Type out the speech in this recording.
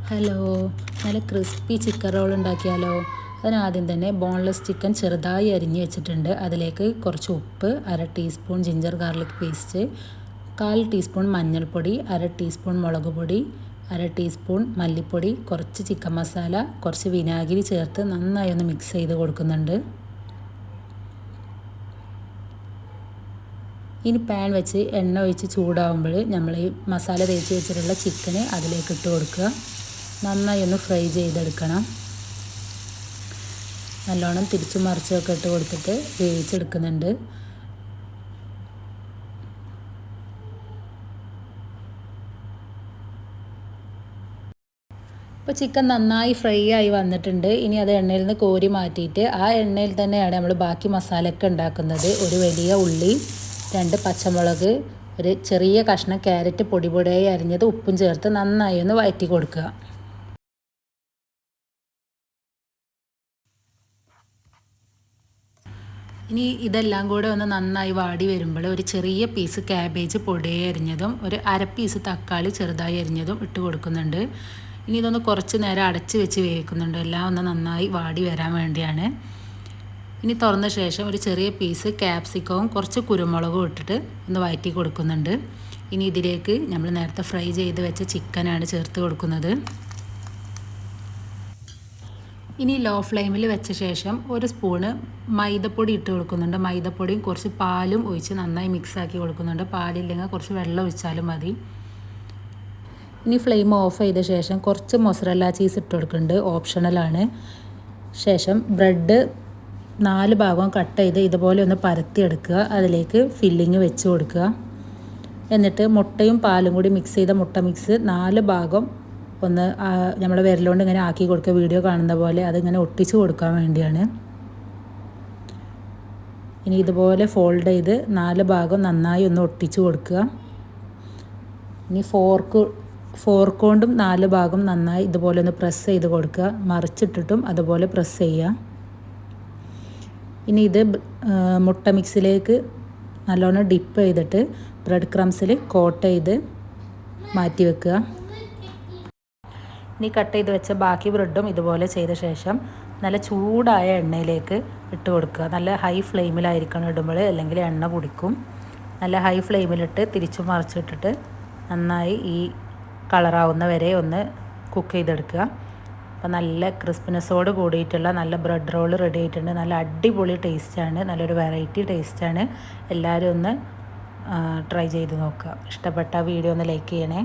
Hello, നല്ല crispy chicken roll ഉണ്ടാക്കിയാലോ? അതിനാദ്യം തന്നെ ബോൺലെസ് ചിക്കൻ ചെറുതായി അരിഞ്ഞ് വെച്ചിട്ടുണ്ട്. അതിലേക്ക് കുറച്ച് ഉപ്പ്, 1/2 teaspoon ginger garlic paste, 1/4 teaspoon മഞ്ഞൾപ്പൊടി, 1/2 ടീസ്പൂൺ മുളക് പൊടി, 1/2 ടീസ്പൂൺ മല്ലിപ്പൊടി, കുറച്ച് ചിക്കൻ മസാല, കുറച്ച് വിനാഗിരി ചേർത്ത് നന്നായി ഒന്ന് മിക്സ് ചെയ്ത് കൊടുക്കുന്നുണ്ട്. ഇനി പാൻ വെച്ച് എണ്ണ ഒഴിച്ച് ചൂടാവുമ്പോൾ നമ്മൾ ഈ മസാല തേച്ച് വെച്ചിട്ടുള്ള ചിക്കന് അതിലേക്ക് ഇട്ട് കൊടുക്കുക. നന്നായി ഒന്ന് ഫ്രൈ ചെയ്തെടുക്കണം. നല്ലോണം തിരിച്ചും മറിച്ചൊക്കെ ഇട്ട് കൊടുത്തിട്ട് വേവിച്ചെടുക്കുന്നുണ്ട്. ഇപ്പോൾ ചിക്കൻ നന്നായി ഫ്രൈ ആയി വന്നിട്ടുണ്ട്. ഇനി അത് എണ്ണയിൽ നിന്ന് കോരി മാറ്റിയിട്ട് ആ എണ്ണയിൽ തന്നെയാണ് നമ്മൾ ബാക്കി മസാലയൊക്കെ ഉണ്ടാക്കുന്നത്. ഒരു വലിയ ഉള്ളി, 2 പച്ചമുളക്, ഒരു ചെറിയ കഷ്ണം ക്യാരറ്റ് പൊടി പൊടിയായി അരിഞ്ഞത് ഉപ്പും ചേർത്ത് നന്നായി ഒന്ന് വഴറ്റി കൊടുക്കുക. ഇനി ഇതെല്ലാം കൂടെ ഒന്ന് നന്നായി വാടി വരുമ്പോൾ ഒരു ചെറിയ പീസ് ക്യാബേജ് പൊടിയായി അരിഞ്ഞതും ഒരു 1/2 പീസ് തക്കാളി ചെറുതായി അരിഞ്ഞതും ഇട്ട് കൊടുക്കുന്നുണ്ട്. ഇനി ഇതൊന്ന് കുറച്ച് നേരം അടച്ച് വെച്ച് വേവിക്കുന്നുണ്ട്. എല്ലാം ഒന്ന് നന്നായി വാടി വരാൻ വേണ്ടിയാണ്. ഇനി തുറന്ന ശേഷം ഒരു ചെറിയ പീസ് ക്യാപ്സിക്കവും കുറച്ച് കുരുമുളകും ഇട്ടിട്ട് ഒന്ന് വഴറ്റി കൊടുക്കുന്നുണ്ട്. ഇനി ഇതിലേക്ക് നമ്മൾ നേരത്തെ ഫ്രൈ ചെയ്ത് വെച്ച ചിക്കനാണ് ചേർത്ത് കൊടുക്കുന്നത്. ഇനി ലോ ഫ്ലെയിമിൽ വെച്ച ശേഷം ഒരു സ്പൂണ് മൈദപ്പൊടി ഇട്ട് കൊടുക്കുന്നുണ്ട്. മൈദപ്പൊടിയും കുറച്ച് പാലും ഒഴിച്ച് നന്നായി മിക്സാക്കി കൊടുക്കുന്നുണ്ട്. പാലില്ലെങ്കിൽ കുറച്ച് വെള്ളം ഒഴിച്ചാലും മതി. ഇനി ഫ്ലെയിം ഓഫ് ചെയ്ത ശേഷം കുറച്ച് മൊസറല്ല ചീസ് ഇട്ട് കൊടുക്കുന്നുണ്ട്, ഓപ്ഷണലാണ്. ശേഷം ബ്രെഡ് 4 ഭാഗം കട്ട് ചെയ്ത് ഇതുപോലെ ഒന്ന് പരത്തിയെടുക്കുക. അതിലേക്ക് ഫില്ലിങ് വെച്ച് കൊടുക്കുക. എന്നിട്ട് മുട്ടയും പാലും കൂടി മിക്സ് ചെയ്ത മുട്ട മിക്സ് 4 ഭാഗം ഒന്ന് നമ്മുടെ വിരലുകൊണ്ട് ഇങ്ങനെ ആക്കി കൊടുക്കുക. വീഡിയോ കാണുന്ന പോലെ അതിങ്ങനെ ഒട്ടിച്ച് കൊടുക്കാൻ വേണ്ടിയാണ്. ഇനി ഇതുപോലെ ഫോൾഡ് ചെയ്ത് 4 ഭാഗം നന്നായി ഒന്ന് ഒട്ടിച്ച് കൊടുക്കുക. ഇനി ഫോർക്ക് കൊണ്ടും 4 ഭാഗം നന്നായി ഇതുപോലെ ഒന്ന് പ്രസ് ചെയ്ത് കൊടുക്കുക. മറിച്ചിട്ടിട്ടും അതുപോലെ പ്രസ് ചെയ്യുക. ഇനി ഇത് മുട്ട മിക്സിലേക്ക് നല്ലോണം ഡിപ്പ് ചെയ്തിട്ട് ബ്രെഡ് ക്രംസിൽ കോട്ട് ചെയ്ത് മാറ്റി വെക്കുക. ഇനി കട്ട് ചെയ്ത് വെച്ച ബാക്കി ബ്രെഡും ഇതുപോലെ ചെയ്ത ശേഷം നല്ല ചൂടായ എണ്ണയിലേക്ക് ഇട്ട് കൊടുക്കുക. നല്ല ഹൈ ഫ്ലെയിമിലായിരിക്കണം ഇടുമ്പോൾ, അല്ലെങ്കിൽ എണ്ണ കുടിക്കും. നല്ല ഹൈ ഫ്ലെയിമിലിട്ട് തിരിച്ചു മറിച്ചിട്ടിട്ട് നന്നായി ഈ കളറാവുന്ന വരെ ഒന്ന് കുക്ക് ചെയ്തെടുക്കുക. അപ്പോൾ നല്ല ക്രിസ്പിനെസ്സോട് കൂടിയിട്ടുള്ള നല്ല ബ്രെഡ് റോൾ റെഡി ആയിട്ടുണ്ട്. നല്ല അടിപൊളി ടേസ്റ്റാണ്, നല്ലൊരു വെറൈറ്റി ടേസ്റ്റാണ്. എല്ലാവരും ഒന്ന് ട്രൈ ചെയ്ത് നോക്കുക. ഇഷ്ടപ്പെട്ട വീഡിയോ ഒന്ന് ലൈക്ക് ചെയ്യണേ.